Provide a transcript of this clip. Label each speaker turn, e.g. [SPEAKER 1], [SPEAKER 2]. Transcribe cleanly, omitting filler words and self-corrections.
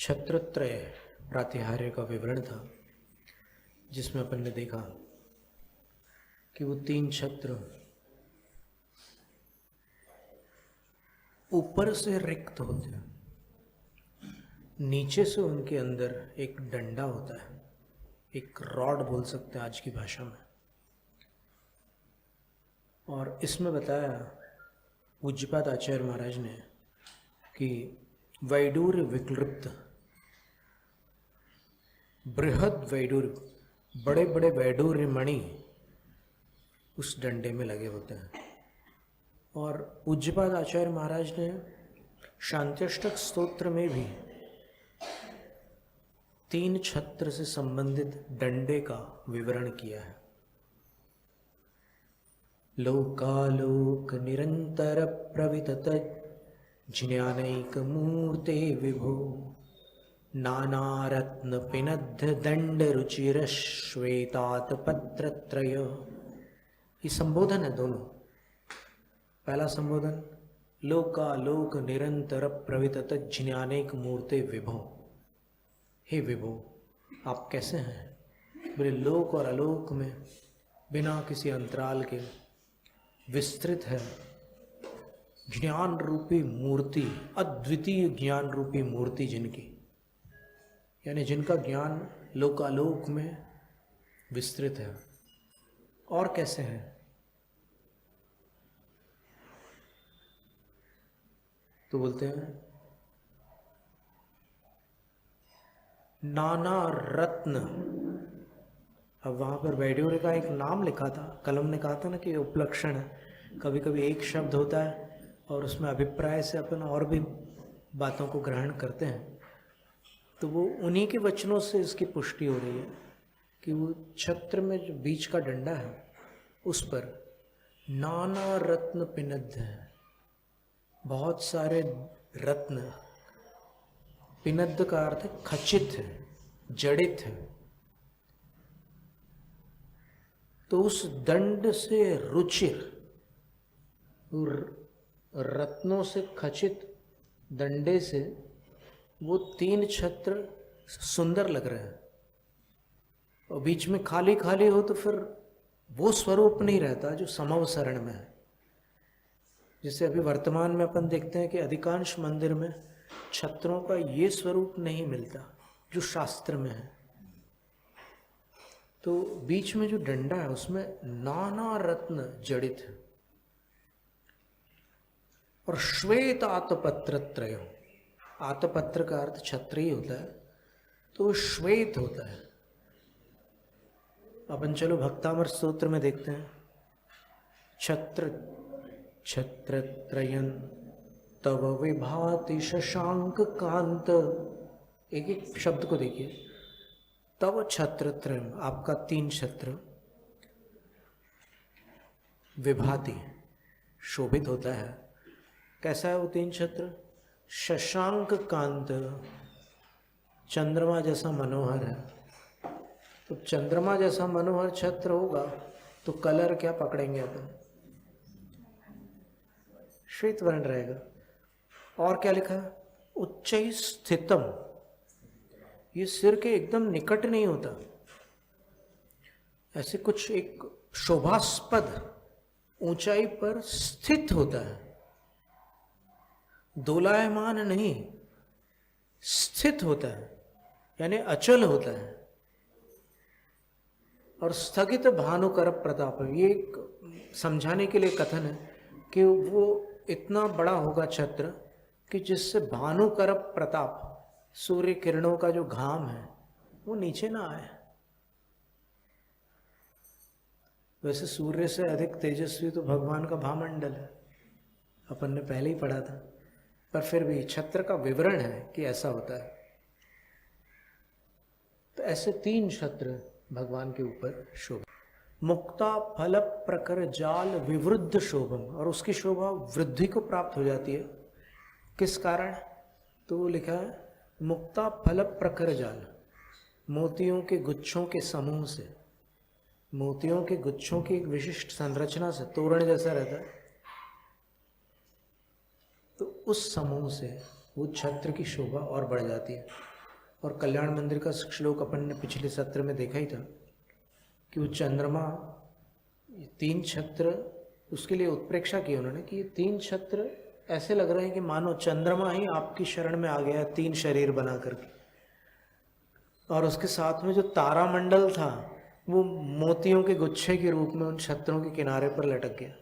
[SPEAKER 1] छत्रत्रय प्रातिहार्य का विवरण था, जिसमें अपन ने देखा कि वो तीन छत्र ऊपर से रिक्त होते हैं, नीचे से उनके अंदर एक डंडा होता है, एक रॉड बोल सकते हैं आज की भाषा में। और इसमें बताया पूज्यपाद आचार्य महाराज ने कि वैडूर्य विक्लृप्त बृहद वैडूर्य, बड़े बड़े वैडूर्य मणि उस डंडे में लगे होते हैं। और पूज्यपाद आचार्य महाराज ने शांत्यष्टक स्तोत्र में भी तीन छत्र से संबंधित डंडे का विवरण किया है। लोकालोक निरंतर प्रवितत ज्ञानैक मूर्ते विभो नानारत्न पिनद्ध दंड रुचिर श्वेतात पत्रत्रय। ये संबोधन है दोनों। पहला संबोधन लोकालोक निरंतर प्रवितत ज्ञानैक मूर्ते विभो। हे विभो, आप कैसे हैं? बोले लोक और अलोक में बिना किसी अंतराल के विस्तृत है ज्ञान रूपी मूर्ति, अद्वितीय ज्ञान रूपी मूर्ति जिनकी, यानी जिनका ज्ञान लोकालोक में विस्तृत है। और कैसे हैं? तो बोलते हैं नाना रत्न। अब वहाँ पर वैडूर्य का एक नाम लिखा था, कलम ने कहा था ना कि उपलक्षण है। कभी कभी एक शब्द होता है और उसमें अभिप्राय से अपन और भी बातों को ग्रहण करते हैं, तो वो उन्हीं के वचनों से इसकी पुष्टि हो रही है कि वो छत्र में जो बीच का डंडा है उस पर नाना रत्न पिनद्ध है, बहुत सारे रत्न। पिनद्ध का अर्थ है खचित है, जड़ित है। तो उस दंड से रुचिर, रत्नों से खचित दंडे से वो तीन छत्र सुंदर लग रहे हैं। और बीच में खाली खाली हो तो फिर वो स्वरूप नहीं रहता जो समवसरण में है। जैसे अभी वर्तमान में अपन देखते हैं कि अधिकांश मंदिर में छत्रों का ये स्वरूप नहीं मिलता जो शास्त्र में है। तो बीच में जो डंडा है उसमें नाना रत्न जड़ित है। और श्वेत आतपत्र त्रय, आतपत्र का अर्थ छत्र ही होता है, तो श्वेत होता है। अपन चलो भक्तामर स्तोत्र में देखते हैं, छत्र छत्रत्रयन तव विभाति शशांक कांत। एक एक शब्द को देखिए। तव छत्रत्रयम, आपका तीन छत्र, विभाति, शोभित होता है। कैसा है वो तीन छत्र? शशांक कांत, चंद्रमा जैसा मनोहर है। तो चंद्रमा जैसा मनोहर छत्र होगा तो कलर क्या पकड़ेंगे अपन? श्वेत वर्ण रहेगा। और क्या लिखा है? उच्चै स्थितम, ये सिर के एकदम निकट नहीं होता, ऐसे कुछ एक शोभास्पद ऊंचाई पर स्थित होता है। दोलायमान नहीं, स्थित होता है, यानी अचल होता है। और स्थगित भानुकर प्रताप, ये एक समझाने के लिए कथन है कि वो इतना बड़ा होगा छत्र कि जिससे भानुकर प्रताप, सूर्य किरणों का जो घाम है वो नीचे ना आए। वैसे सूर्य से अधिक तेजस्वी तो भगवान का भामंडल है, अपन ने पहले ही पढ़ा था, पर फिर भी छत्र का विवरण है कि ऐसा होता है। तो ऐसे तीन छत्र भगवान के ऊपर शोभा। मुक्ता फल प्रकर जाल विवृद्ध शोभम, और उसकी शोभा वृद्धि को प्राप्त हो जाती है। किस कारण? तो वो लिखा है मुक्ता फल प्रकर जाल, मोतियों के गुच्छों के समूह से, मोतियों के गुच्छों की एक विशिष्ट संरचना से, तोरण जैसा रहता है, तो उस समूह से वो छत्र की शोभा और बढ़ जाती है। और कल्याण मंदिर का श्लोक अपन ने पिछले सत्र में देखा ही था कि वो चंद्रमा, ये 3 छत्र, उसके लिए उत्प्रेक्षा की उन्होंने कि ये 3 छत्र ऐसे लग रहे हैं कि मानो चंद्रमा ही आपकी शरण में आ गया है 3 शरीर बना करके, और उसके साथ में जो तारामंडल था वो मोतियों के गुच्छे के रूप में उन छत्रों के किनारे पर लटक गया।